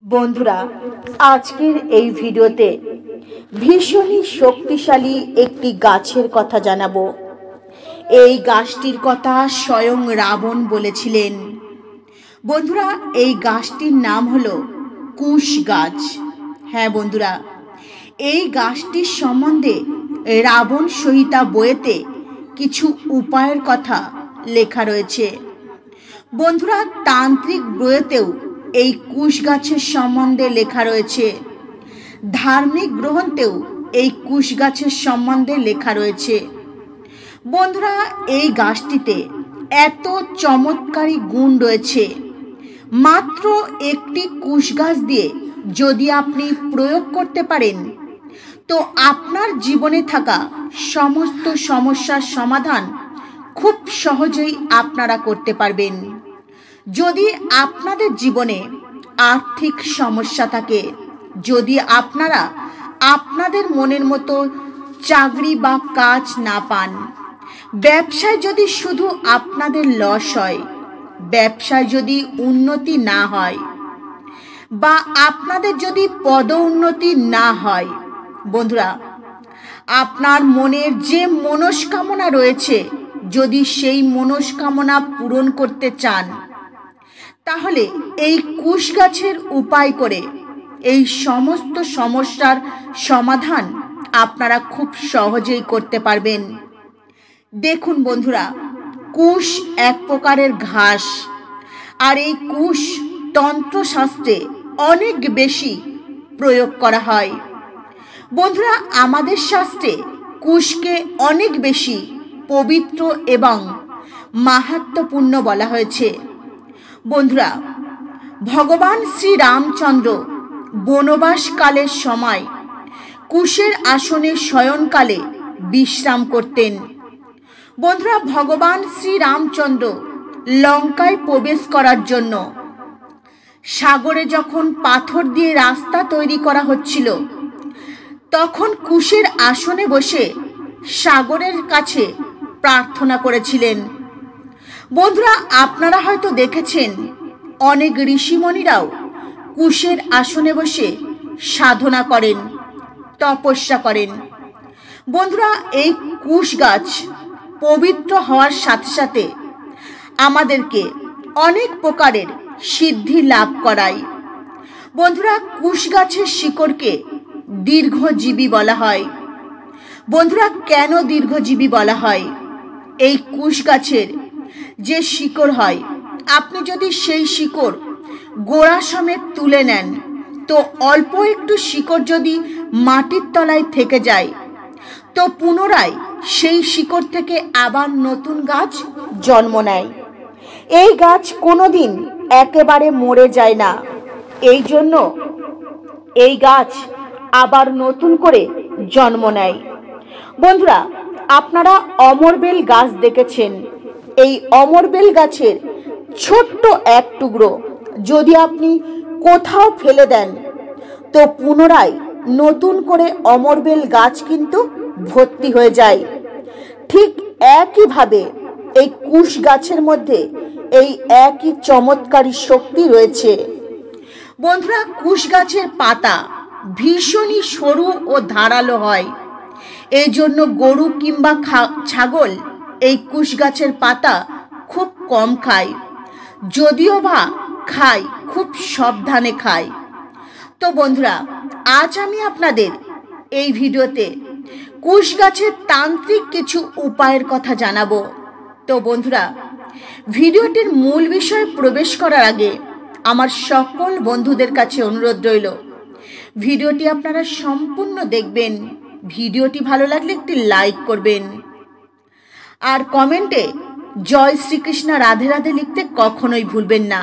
বন্ধুরা, আজকের এই ভিডিওতে ভীষণই শক্তিশালী একটি গাছের কথা জানাবো। এই গাছটির কথা স্বয়ং রাবণ বলেছিলেন। বন্ধুরা, এই গাছটির নাম হলো কুশ গাছ। হ্যাঁ বন্ধুরা, এই গাছটির সম্বন্ধে রাবণ সংহিতা বইয়েতে কিছু উপায়ের কথা লেখা রয়েছে। বন্ধুরা, তান্ত্রিক বইয়েতেও এই কুশ গাছের সম্বন্ধে লেখা রয়েছে। ধার্মিক গ্রন্থেও এই কুশ গাছের সম্বন্ধে লেখা রয়েছে। বন্ধুরা, এই গাছটিতে এত চমৎকারী গুণ রয়েছে। মাত্র একটি কুশ গাছ দিয়ে যদি আপনি প্রয়োগ করতে পারেন, তো আপনার জীবনে থাকা সমস্ত সমস্যার সমাধান খুব সহজেই আপনারা করতে পারবেন। যদি আপনাদের জীবনে আর্থিক সমস্যা থাকে, যদি আপনারা আপনাদের মনের মতো চাকরি বা কাজ না পান, ব্যবসায় যদি শুধু আপনাদের লস হয়, ব্যবসায় যদি উন্নতি না হয়, বা আপনাদের যদি পদোন্নতি না হয়, বন্ধুরা, আপনার মনের যে মনস্কামনা রয়েছে, যদি সেই মনস্কামনা পূরণ করতে চান, তাহলে এই কুশ গাছের উপায় করে এই সমস্ত সমস্যার সমাধান আপনারা খুব সহজেই করতে পারবেন। দেখুন বন্ধুরা, কুশ এক প্রকারের ঘাস, আর এই কুশ তন্ত্রশাস্ত্রে অনেক বেশি প্রয়োগ করা হয়। বন্ধুরা, আমাদের শাস্ত্রে কুশকে অনেক বেশি পবিত্র এবং মাহাত্ম্যপূর্ণ বলা হয়েছে। বন্ধুরা, ভগবান শ্রী রামচন্দ্র বনবাসকালের সময় কুশের আসনে শয়নকালে বিশ্রাম করতেন। বন্ধুরা, ভগবান শ্রী রামচন্দ্র লঙ্কায় প্রবেশ করার জন্য সাগরে যখন পাথর দিয়ে রাস্তা তৈরি করা হচ্ছিল, তখন কুশের আসনে বসে সাগরের কাছে প্রার্থনা করেছিলেন। বন্ধুরা, আপনারা হয়তো দেখেছেন অনেক ঋষিমণিরাও কুশের আসনে বসে সাধনা করেন, তপস্যা করেন। বন্ধুরা, এই কুশ গাছ পবিত্র হওয়ার সাথে সাথে আমাদেরকে অনেক প্রকারের সিদ্ধি লাভ করায়। বন্ধুরা, কুশ গাছের শিকড়কে দীর্ঘজীবী বলা হয়। বন্ধুরা, কেন দীর্ঘজীবী বলা হয়? এই কুশ গাছের যে শিকড় হয়, আপনি যদি সেই শিকড় গোড়া সমেত তুলে নেন, তো অল্প একটু শিকড় যদি মাটির তলায় থেকে যায়, তো পুনরায় সেই শিকড় থেকে আবার নতুন গাছ জন্ম নেয়। এই গাছ কোনোদিন একেবারে মরে যায় না। এই জন্য এই গাছ আবার নতুন করে জন্ম নেয়। বন্ধুরা, আপনারা অমরবেল গাছ দেখেছেন। এই অমরবেল গাছের ছোট্ট এক টুকরো যদি আপনি কোথাও ফেলে দেন, তো পুনরায় নতুন করে অমরবেল গাছ কিন্তু ভর্তি হয়ে যায়। ঠিক একইভাবে এই কুশ গাছের মধ্যে এই একই চমৎকারী শক্তি রয়েছে। বন্ধুরা, কুশ গাছের পাতা ভীষণই সরু ও ধারালো হয়। এই জন্য গরু কিংবা ছাগল এই কুশ গাছের পাতা খুব কম খায়, যদিও বা খায়, খুব সাবধানে খায়। তো বন্ধুরা, আজ আমি আপনাদের এই ভিডিওতে কুশ গাছের তান্ত্রিক কিছু উপায়ের কথা জানাবো। তো বন্ধুরা, ভিডিওটির মূল বিষয়ে প্রবেশ করার আগে আমার সকল বন্ধুদের কাছে অনুরোধ রইল, ভিডিওটি আপনারা সম্পূর্ণ দেখবেন। ভিডিওটি ভালো লাগলে একটি লাইক করবেন, আর কমেন্টে জয় শ্রীকৃষ্ণ রাধে রাধে লিখতে কখনোই ভুলবেন না।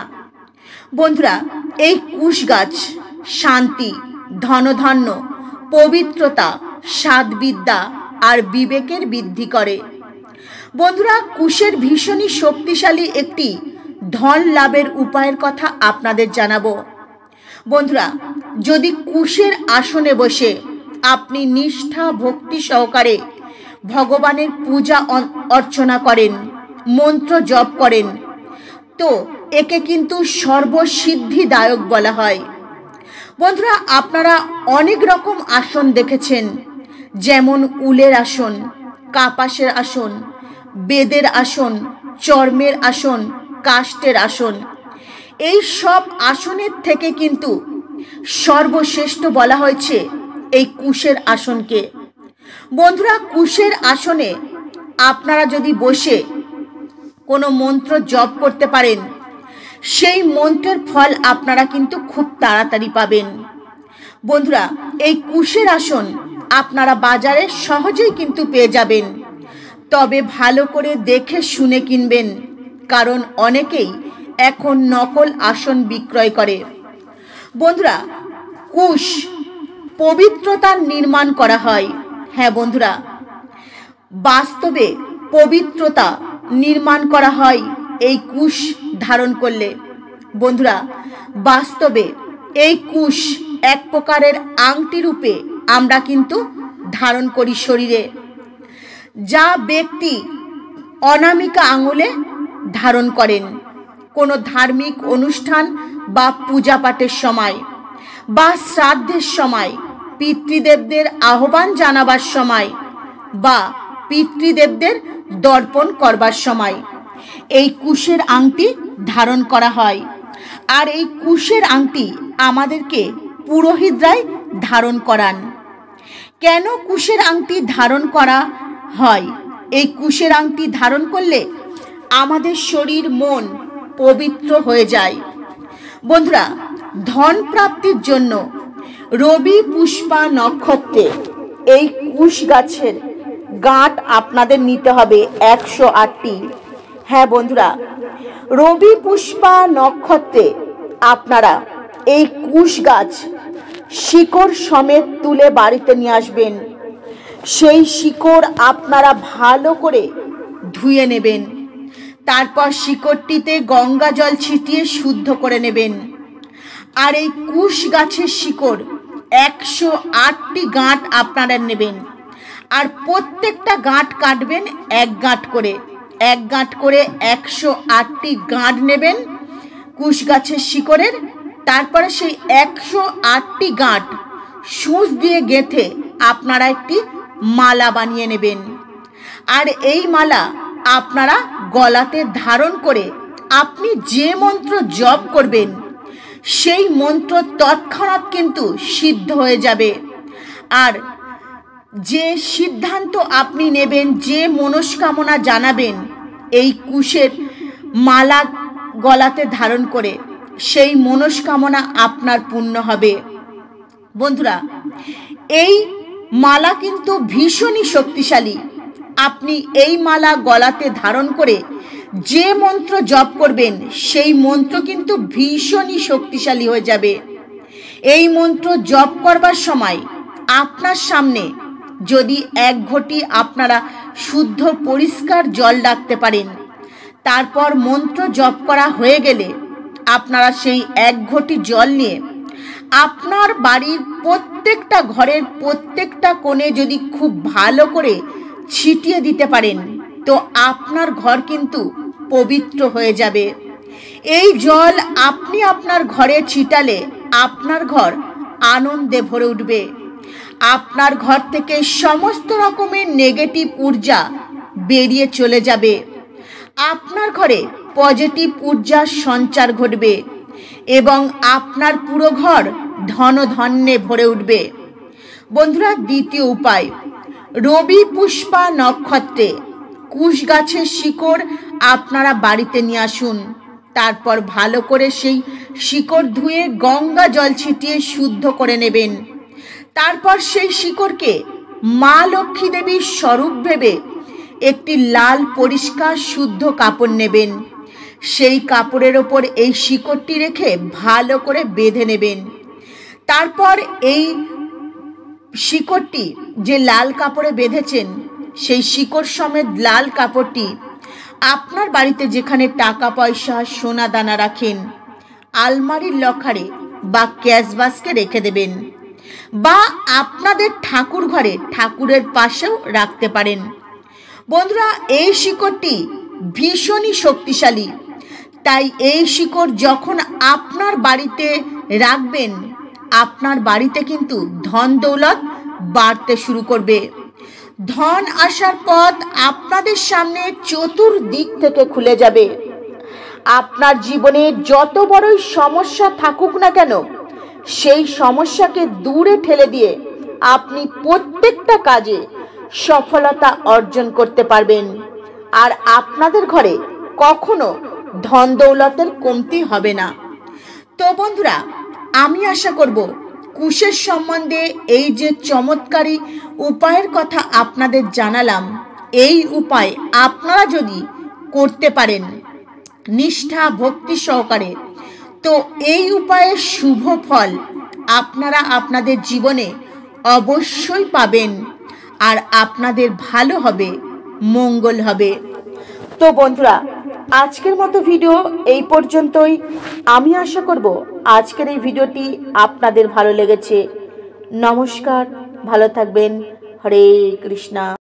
বন্ধুরা, এই কুশ গাছ শান্তি, ধনধান্য, পবিত্রতা, সাধবিদ্যা আর বিবেকের বৃদ্ধি করে। বন্ধুরা, কুশের ভীষণই শক্তিশালী একটি ধন লাভের উপায়ের কথা আপনাদের জানাবো। বন্ধুরা, যদি কুশের আসনে বসে আপনি নিষ্ঠা ভক্তি সহকারে ভগবানের পূজা অর্চনা করেন, মন্ত্র জপ করেন, তো একে কিন্তু সর্বসিদ্ধিদায়ক বলা হয়। বন্ধুরা, আপনারা অনেক রকম আসন দেখেছেন, যেমন উলের আসন, কাপাসের আসন, বেদের আসন, চর্মের আসন, কাষ্ঠের আসন। এই সব আসনের থেকে কিন্তু সর্বশ্রেষ্ঠ বলা হয়েছে এই কুশের আসনকে। বন্ধুরা, কুশের আসনে আপনারা যদি বসে কোনো মন্ত্র জপ করতে পারেন, সেই মন্ত্রের ফল আপনারা কিন্তু খুব তাড়াতাড়ি পাবেন। বন্ধুরা, এই কুশের আসন আপনারা বাজারে সহজেই কিন্তু পেয়ে যাবেন, তবে ভালো করে দেখে শুনে কিনবেন, কারণ অনেকেই এখন নকল আসন বিক্রয় করে। বন্ধুরা, কুশ পবিত্রতার নির্মাণ করা হয়। হ্যাঁ বন্ধুরা, বাস্তবে পবিত্রতা নির্মাণ করা হয় এই কুশ ধারণ করলে। বন্ধুরা, বাস্তবে এই কুশ এক প্রকারের আংটি রূপে আমরা কিন্তু ধারণ করি শরীরে, যা ব্যক্তি অনামিকা আঙুলে ধারণ করেন কোনো ধার্মিক অনুষ্ঠান বা পূজা পাঠের সময়, বা শ্রাদ্ধের সময়, পিতৃদেবদের আহ্বান জানাবার সময়, বা পিতৃদেবদের দর্পণ করবার সময় এই কুশের আংটি ধারণ করা হয়। আর এই কুশের আংটি আমাদেরকে পুরোহিতরাই ধারণ করান। কেন কুশের আংটি ধারণ করা হয়? এই কুশের আংটি ধারণ করলে আমাদের শরীর মন পবিত্র হয়ে যায়। বন্ধুরা, ধন প্রাপ্তির জন্য রবি পুষ্পা নক্ষত্রে এই কুশ গাছের গাঁট আপনাদের নিতে হবে 108টি। হ্যাঁ বন্ধুরা, রবি পুষ্পা নক্ষত্রে আপনারা এই কুশ গাছ শিকড় সমেত তুলে বাড়িতে নিয়ে আসবেন। সেই শিকড় আপনারা ভালো করে ধুয়ে নেবেন, তারপর শিকড়টিতে গঙ্গা জল ছিটিয়ে শুদ্ধ করে নেবেন। আর এই কুশ গাছের শিকড় 108টি গাঁট আপনারা নেবেন, আর প্রত্যেকটা গাঁট কাটবেন এক গাঁট করে। এক গাঁট করে 108টি গাঁট নেবেন কুশ গাছের শিকড়ের। তারপরে সেই 108টি গাঁট সূচ দিয়ে গেঁথে আপনারা একটি মালা বানিয়ে নেবেন। আর এই মালা আপনারা গলাতে ধারণ করে আপনি যে মন্ত্র জপ করবেন, সেই মন্ত্র তৎক্ষণাৎ কিন্তু সিদ্ধ হয়ে যাবে। আর যে সিদ্ধান্ত আপনি নেবেন, যে মনস্কামনা জানাবেন, এই কুশের মালা গলাতে ধারণ করে সেই মনস্কামনা আপনার পূর্ণ হবে। বন্ধুরা, এই মালা কিন্তু ভীষণই শক্তিশালী। আপনি এই মালা গলাতে ধারণ করে যে মন্ত্র জপ করবেন, সেই মন্ত্র কিন্তু ভীষণই শক্তিশালী হয়ে যাবে। এই মন্ত্র জপ করবার সময় আপনার সামনে যদি এক ঘটি আপনারা শুদ্ধ পরিষ্কার জল রাখতে পারেন, তারপর মন্ত্র জপ করা হয়ে গেলে আপনারা সেই এক ঘটি জল নিয়ে আপনার বাড়ির প্রত্যেকটা ঘরের প্রত্যেকটা কোণে যদি খুব ভালো করে ছিটিয়ে দিতে পারেন, তো আপনার ঘর কিন্তু পবিত্র হয়ে যাবে। এই জল আপনি আপনার ঘরে ছিটালে আপনার ঘর আনন্দে ভরে উঠবে। আপনার ঘর থেকে সমস্ত রকমের নেগেটিভ ঊর্জা বেরিয়ে চলে যাবে। আপনার ঘরে পজিটিভ ঊর্জার সঞ্চার ঘটবে এবং আপনার পুরো ঘর ধনধান্যে ভরে উঠবে। বন্ধুরা, দ্বিতীয় উপায়, রবি পুষ্পা নক্ষত্রে কুশ গাছের শিকড় আপনারা বাড়িতে নিয়ে আসুন। তারপর ভালো করে সেই শিকড় ধুয়ে গঙ্গা জল ছিটিয়ে শুদ্ধ করে নেবেন। তারপর সেই শিকড়কে মা লক্ষ্মী দেবীর স্বরূপ ভেবে একটি লাল পরিষ্কার শুদ্ধ কাপড় নেবেন। সেই কাপড়ের ওপর এই শিকড়টি রেখে ভালো করে বেঁধে নেবেন। তারপর এই শিকড়টি যে লাল কাপড়ে বেঁধেছেন, সেই শিকড় সমেত লাল কাপড়টি আপনার বাড়িতে যেখানে টাকা পয়সা সোনা দানা রাখেন, আলমারির লকারে বা ক্যাশ বাস্কে রেখে দেবেন, বা আপনাদের ঠাকুর ঘরে ঠাকুরের পাশেও রাখতে পারেন। বন্ধুরা, এই শিকড়টি ভীষণই শক্তিশালী, তাই এই শিকড় যখন আপনার বাড়িতে রাখবেন, আপনার বাড়িতে কিন্তু ধন দৌলত বাড়তে শুরু করবে। ধন আসার পথ আপনাদের সামনে চতুর্দিক থেকে খুলে যাবে। আপনার জীবনে যত বড়ই সমস্যা থাকুক না কেন, সেই সমস্যাকে দূরে ঠেলে দিয়ে আপনি প্রত্যেকটা কাজে সফলতা অর্জন করতে পারবেন। আর আপনাদের ঘরে কখনো ধন দৌলতের কমতি হবে না। তো বন্ধুরা, আমি আশা করব কুশের সম্বন্ধে এই যে চমৎকারী উপায়ের কথা আপনাদের জানালাম, এই উপায় আপনারা যদি করতে পারেন নিষ্ঠা ভক্তি সহকারে, তো এই উপায়ের শুভ ফল আপনারা আপনাদের জীবনে অবশ্যই পাবেন। আর আপনাদের ভালো হবে, মঙ্গল হবে। তো বন্ধুরা, আজকের মতো ভিডিও এই পর্যন্তই। আমি আশা করব আজকের এই ভিডিওটি আপনাদের ভালো লেগেছে। নমস্কার, ভালো থাকবেন। হরে কৃষ্ণা।